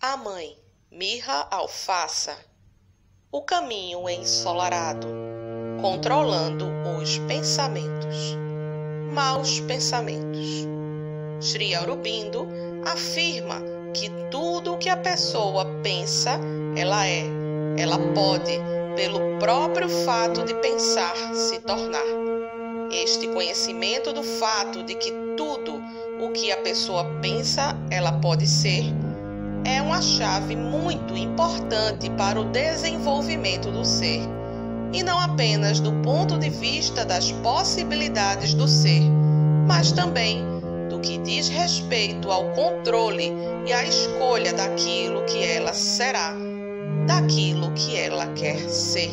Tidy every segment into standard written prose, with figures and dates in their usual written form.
A mãe, mirra alfaça. O caminho ensolarado, controlando os pensamentos. Maus pensamentos. Sri Aurobindo afirma que tudo o que a pessoa pensa, ela pode, pelo próprio fato de pensar, se tornar. Este conhecimento do fato de que tudo o que a pessoa pensa, ela pode ser, é uma chave muito importante para o desenvolvimento do ser, e não apenas do ponto de vista das possibilidades do ser, mas também do que diz respeito ao controle e à escolha daquilo que ela será, daquilo que ela quer ser.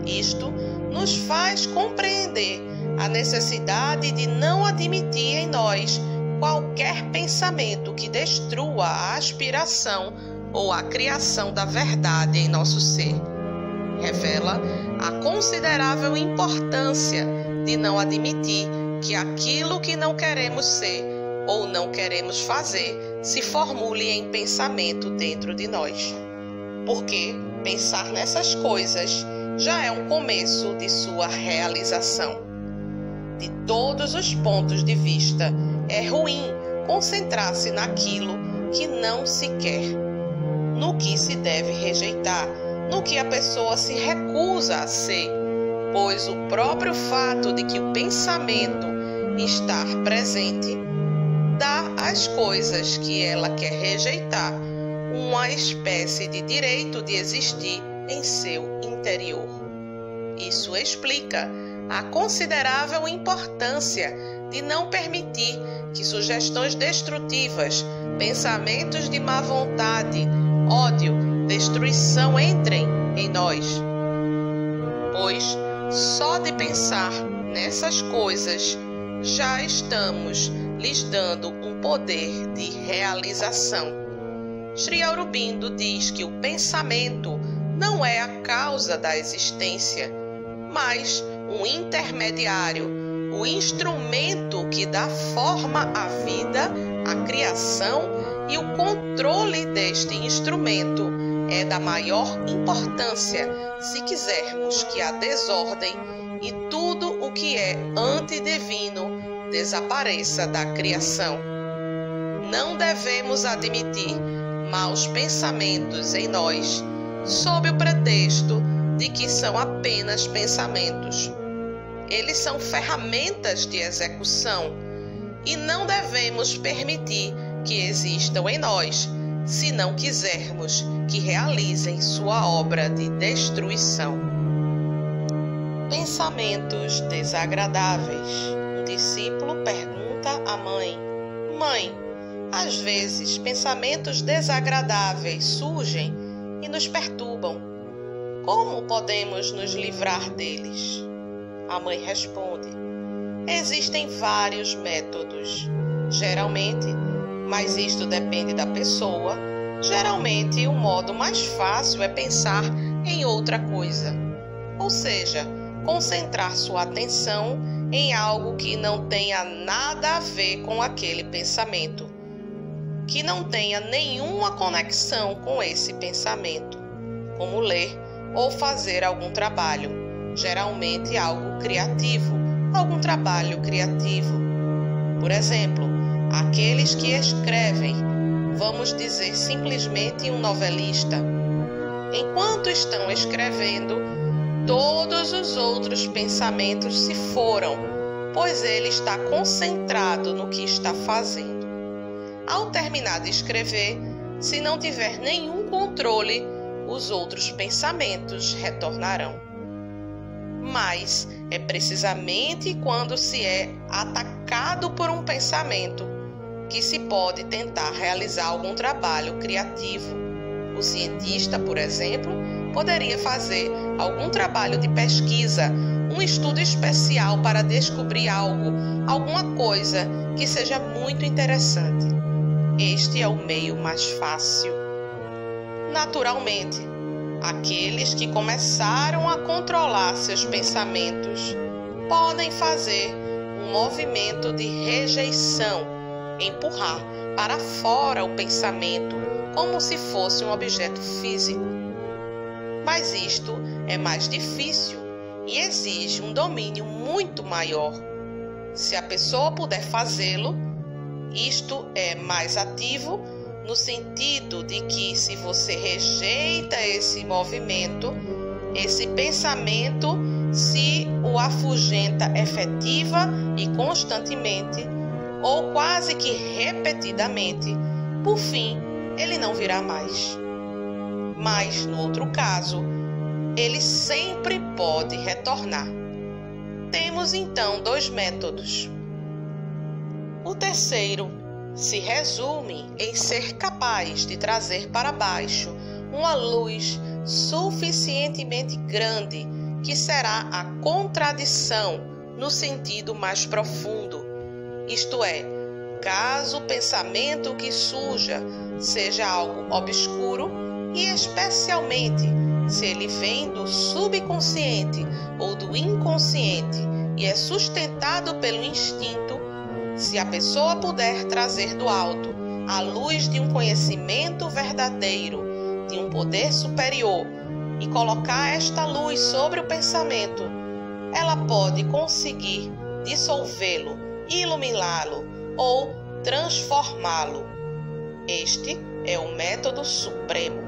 Isto nos faz compreender a necessidade de não admitir em nós qualquer pensamento que destrua a aspiração ou a criação da verdade em nosso ser. Revela a considerável importância de não admitir que aquilo que não queremos ser ou não queremos fazer se formule em pensamento dentro de nós. Porque pensar nessas coisas já é um começo de sua realização. De todos os pontos de vista, é ruim concentrar-se naquilo que não se quer, no que se deve rejeitar, no que a pessoa se recusa a ser, pois o próprio fato de que o pensamento estar presente dá às coisas que ela quer rejeitar uma espécie de direito de existir em seu interior. Isso explica a considerável importância de não permitir que sugestões destrutivas, pensamentos de má vontade, ódio, destruição entrem em nós. Pois só de pensar nessas coisas já estamos lhes dando um poder de realização. Sri Aurobindo diz que o pensamento não é a causa da existência, mas um intermediário, o instrumento que dá forma à vida, à criação, e o controle deste instrumento é da maior importância se quisermos que a desordem e tudo o que é antidivino desapareça da criação. Não devemos admitir maus pensamentos em nós, sob o pretexto de que são apenas pensamentos. Eles são ferramentas de execução e não devemos permitir que existam em nós, se não quisermos que realizem sua obra de destruição. Pensamentos desagradáveis. Um discípulo pergunta à mãe: Mãe, às vezes pensamentos desagradáveis surgem e nos perturbam. Como podemos nos livrar deles? A mãe responde: existem vários métodos. Geralmente, mas isto depende da pessoa, geralmente o modo mais fácil é pensar em outra coisa. Ou seja, concentrar sua atenção em algo que não tenha nada a ver com aquele pensamento, que não tenha nenhuma conexão com esse pensamento, como ler ou fazer algum trabalho, geralmente algo criativo, algum trabalho criativo. Por exemplo, aqueles que escrevem, vamos dizer simplesmente um novelista. Enquanto estão escrevendo, todos os outros pensamentos se foram, pois ele está concentrado no que está fazendo. Ao terminar de escrever, se não tiver nenhum controle, os outros pensamentos retornarão. Mas é precisamente quando se é atacado por um pensamento que se pode tentar realizar algum trabalho criativo. O cientista, por exemplo, poderia fazer algum trabalho de pesquisa, um estudo especial para descobrir algo, alguma coisa que seja muito interessante. Este é o meio mais fácil. Naturalmente, aqueles que começaram a controlar seus pensamentos podem fazer um movimento de rejeição, empurrar para fora o pensamento como se fosse um objeto físico. Mas isto é mais difícil e exige um domínio muito maior. Se a pessoa puder fazê-lo, isto é mais ativo no sentido de que, se você rejeita esse movimento, esse pensamento se o afugenta efetiva e constantemente, ou quase que repetidamente, por fim, ele não virá mais. Mas, no outro caso, ele sempre pode retornar. Temos então dois métodos. O terceiro se resume em ser capaz de trazer para baixo uma luz suficientemente grande que será a contradição no sentido mais profundo. Isto é, caso o pensamento que surja seja algo obscuro e especialmente se ele vem do subconsciente ou do inconsciente e é sustentado pelo instinto, se a pessoa puder trazer do alto a luz de um conhecimento verdadeiro, de um poder superior, e colocar esta luz sobre o pensamento, ela pode conseguir dissolvê-lo, iluminá-lo ou transformá-lo. Este é o método supremo.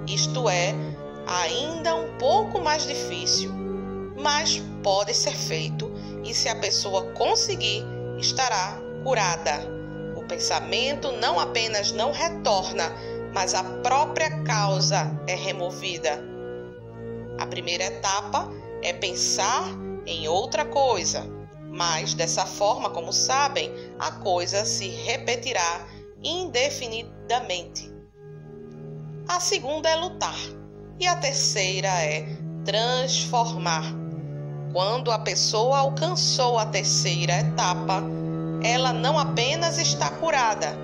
Isto é, ainda um pouco mais difícil, mas pode ser feito, e se a pessoa conseguir, estará curada. O pensamento não apenas não retorna, mas a própria causa é removida. A primeira etapa é pensar em outra coisa, mas dessa forma, como sabem, a coisa se repetirá indefinidamente. A segunda é lutar, e a terceira é transformar. Quando a pessoa alcançou a terceira etapa, ela não apenas está curada,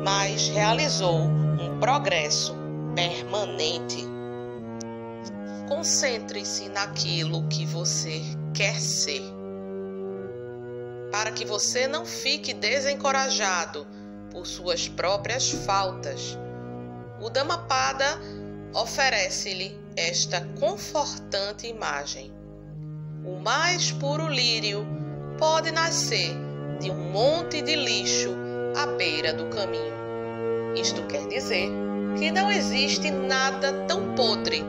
mas realizou um progresso permanente. Concentre-se naquilo que você quer ser, para que você não fique desencorajado por suas próprias faltas. O Dhammapada oferece-lhe esta confortante imagem. O mais puro lírio pode nascer de um monte de lixo à beira do caminho. Isto quer dizer que não existe nada tão podre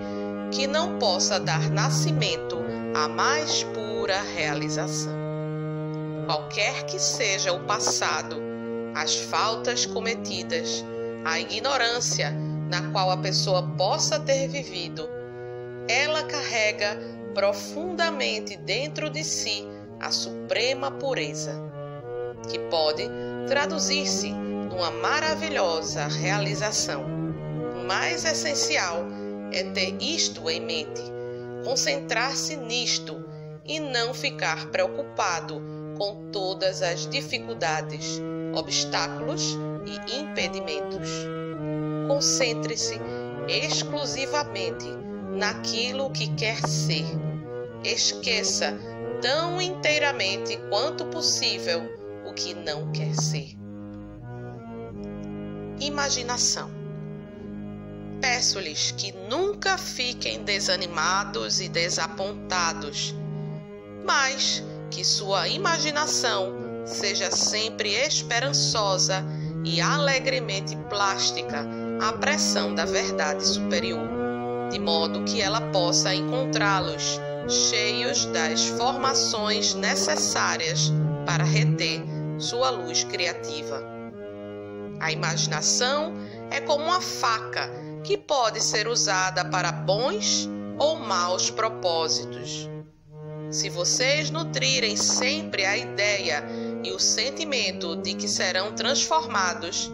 que não possa dar nascimento à mais pura realização. Qualquer que seja o passado, as faltas cometidas, a ignorância na qual a pessoa possa ter vivido, ela carrega profundamente dentro de si a suprema pureza, que pode traduzir-se numa maravilhosa realização. O mais essencial é ter isto em mente, concentrar-se nisto e não ficar preocupado com todas as dificuldades, obstáculos e impedimentos. Concentre-se exclusivamente naquilo que quer ser. Esqueça tão inteiramente quanto possível o que não quer ser. Imaginação. Peço-lhes que nunca fiquem desanimados e desapontados, mas que sua imaginação seja sempre esperançosa e alegremente plástica à pressão da verdade superior, de modo que ela possa encontrá-los cheios das formações necessárias para reter sua luz criativa. A imaginação é como uma faca que pode ser usada para bons ou maus propósitos. Se vocês nutrirem sempre a ideia e o sentimento de que serão transformados,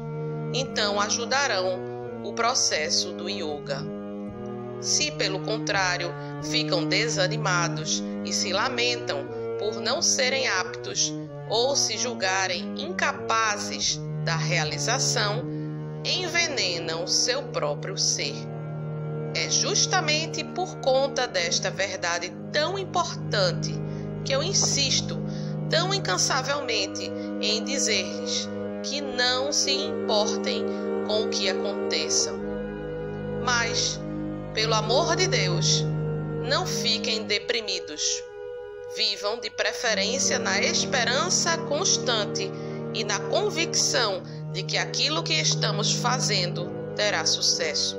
então ajudarão o processo do yoga. Se, pelo contrário, ficam desanimados e se lamentam por não serem aptos ou se julgarem incapazes da realização, envenenam seu próprio ser. É justamente por conta desta verdade tão importante que eu insisto tão incansavelmente em dizer-lhes que não se importem com o que aconteçam. Mas, pelo amor de Deus, não fiquem deprimidos. Vivam de preferência na esperança constante e na convicção de que aquilo que estamos fazendo terá sucesso.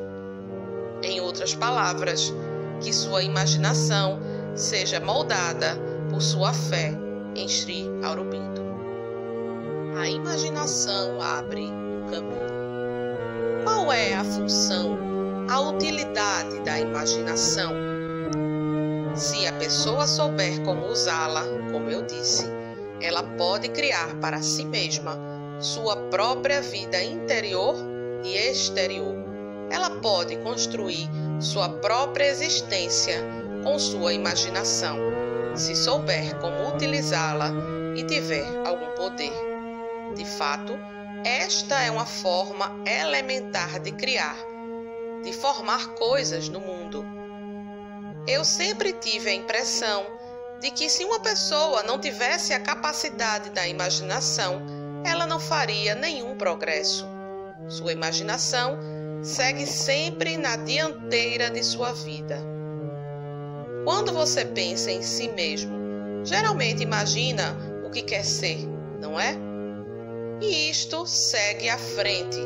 Em outras palavras, que sua imaginação seja moldada por sua fé em Sri Aurobindo. A imaginação abre o caminho. Qual é a função, a utilidade da imaginação? Se a pessoa souber como usá-la, como eu disse, ela pode criar para si mesma sua própria vida interior e exterior. Ela pode construir sua própria existência com sua imaginação, se souber como utilizá-la e tiver algum poder. De fato, esta é uma forma elementar de criar, de formar coisas no mundo. Eu sempre tive a impressão de que se uma pessoa não tivesse a capacidade da imaginação, ela não faria nenhum progresso. Sua imaginação segue sempre na dianteira de sua vida. Quando você pensa em si mesmo, geralmente imagina o que quer ser, não é? E isto segue à frente.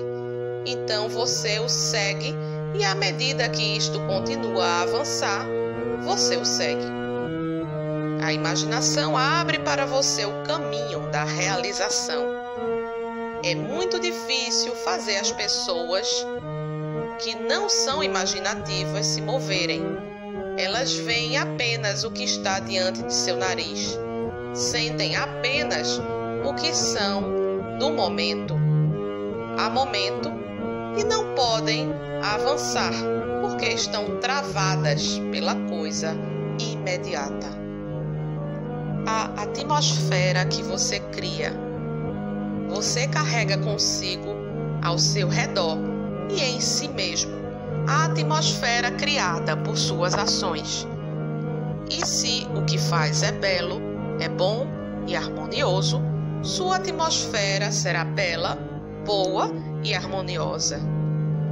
Então você o segue e à medida que isto continua a avançar, você o segue. A imaginação abre para você o caminho da realização. É muito difícil fazer as pessoas que não são imaginativas se moverem. Elas veem apenas o que está diante de seu nariz, sentem apenas o que são do momento a momento e não podem avançar porque estão travadas pela coisa imediata. A atmosfera que você cria, você carrega consigo ao seu redor e em si mesmo a atmosfera criada por suas ações. E se o que faz é belo, é bom e harmonioso, sua atmosfera será bela, boa e harmoniosa.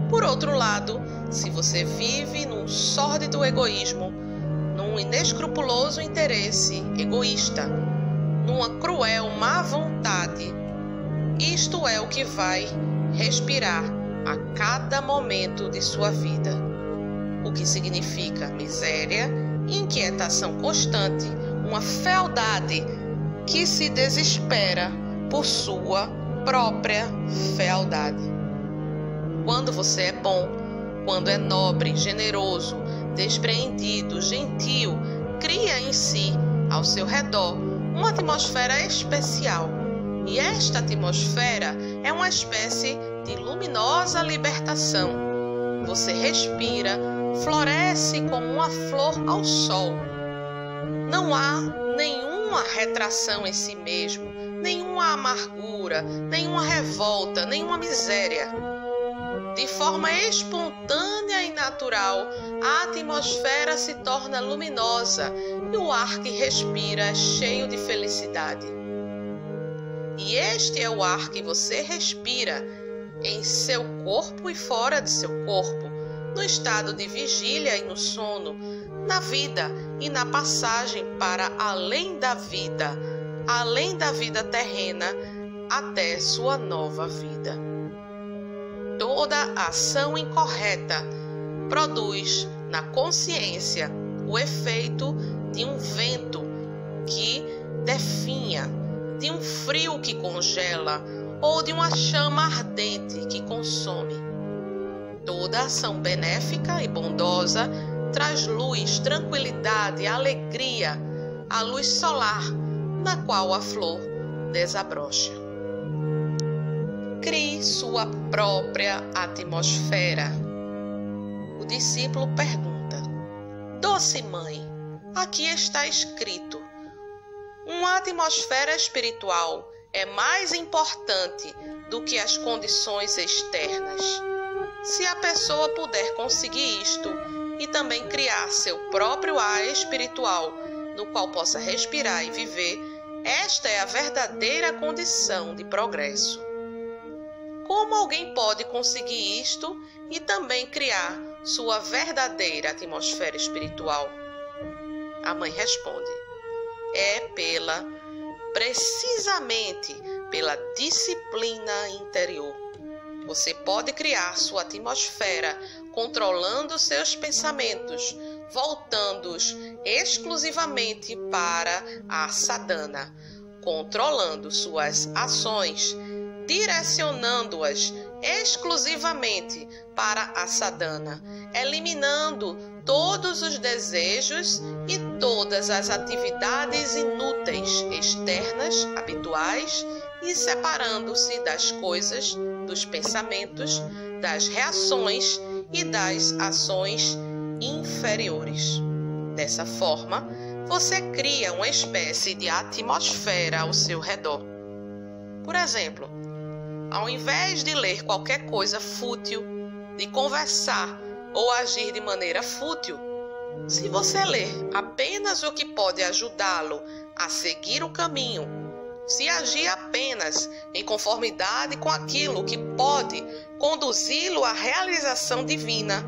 Por outro lado, se você vive num sórdido egoísmo, num inescrupuloso interesse egoísta, numa cruel má vontade, isto é o que vai respirar a cada momento de sua vida, o que significa miséria, inquietação constante, uma fealdade que se desespera por sua própria fealdade. Quando você é bom, quando é nobre, generoso, despreendido, gentil, cria em si, ao seu redor, uma atmosfera especial. E esta atmosfera é uma espécie de luminosa libertação. Você respira, floresce como uma flor ao sol. Não há nenhuma retração em si mesmo, nenhuma amargura, nenhuma revolta, nenhuma miséria. De forma espontânea e natural, a atmosfera se torna luminosa e o ar que respira é cheio de felicidade. E este é o ar que você respira em seu corpo e fora de seu corpo, no estado de vigília e no sono, na vida e na passagem para além da vida terrena, até sua nova vida. Toda ação incorreta produz na consciência o efeito de um vento que definha, de um frio que congela ou de uma chama ardente que consome. Toda ação benéfica e bondosa traz luz, tranquilidade, alegria, a luz solar na qual a flor desabrocha. Crie sua própria atmosfera. O discípulo pergunta: Doce Mãe, aqui está escrito: uma atmosfera espiritual é mais importante do que as condições externas. Se a pessoa puder conseguir isto e também criar seu próprio ar espiritual, no qual possa respirar e viver, esta é a verdadeira condição de progresso. como alguém pode conseguir isto e também criar sua verdadeira atmosfera espiritual? A mãe responde: precisamente pela disciplina interior. Você pode criar sua atmosfera controlando seus pensamentos, voltando-os exclusivamente para a sadhana, controlando suas ações, direcionando-as exclusivamente para a sadhana, eliminando todos os desejos e todas as atividades inúteis externas, habituais, e separando-se das coisas, dos pensamentos, das reações e das ações inferiores. Dessa forma, você cria uma espécie de atmosfera ao seu redor. Por exemplo, ao invés de ler qualquer coisa fútil, de conversar ou agir de maneira fútil, se você ler apenas o que pode ajudá-lo a seguir o caminho, se agir apenas em conformidade com aquilo que pode conduzi-lo à realização divina,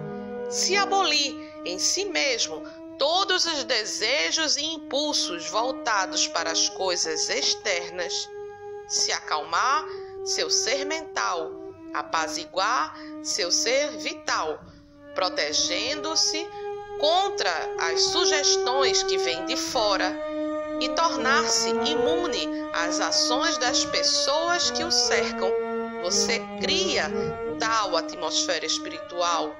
se abolir em si mesmo todos os desejos e impulsos voltados para as coisas externas, se acalmar seu ser mental, apaziguar seu ser vital, protegendo-se contra as sugestões que vêm de fora e tornar-se imune às ações das pessoas que o cercam, você cria tal atmosfera espiritual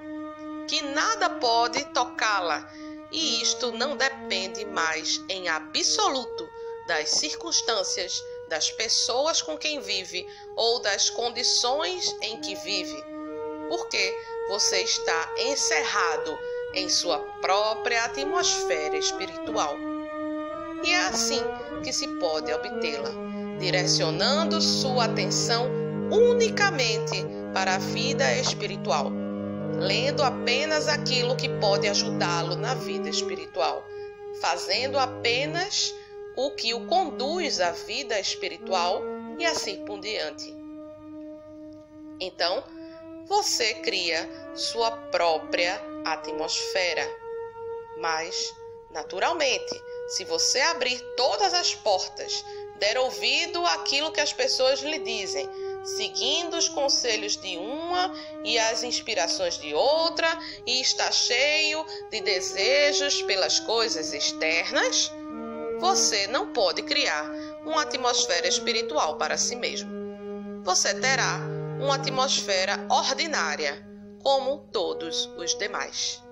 que nada pode tocá-la, e isto não depende mais em absoluto das circunstâncias, das pessoas com quem vive ou das condições em que vive, porque você está encerrado em sua própria atmosfera espiritual. E é assim que se pode obtê-la, direcionando sua atenção unicamente para a vida espiritual, lendo apenas aquilo que pode ajudá-lo na vida espiritual, fazendo apenas o que o conduz à vida espiritual e assim por diante. Então, você cria sua própria atmosfera. Mas, naturalmente, se você abrir todas as portas, der ouvido àquilo que as pessoas lhe dizem, seguindo os conselhos de uma e as inspirações de outra, e está cheio de desejos pelas coisas externas, você não pode criar uma atmosfera espiritual para si mesmo. Você terá uma atmosfera ordinária, como todos os demais.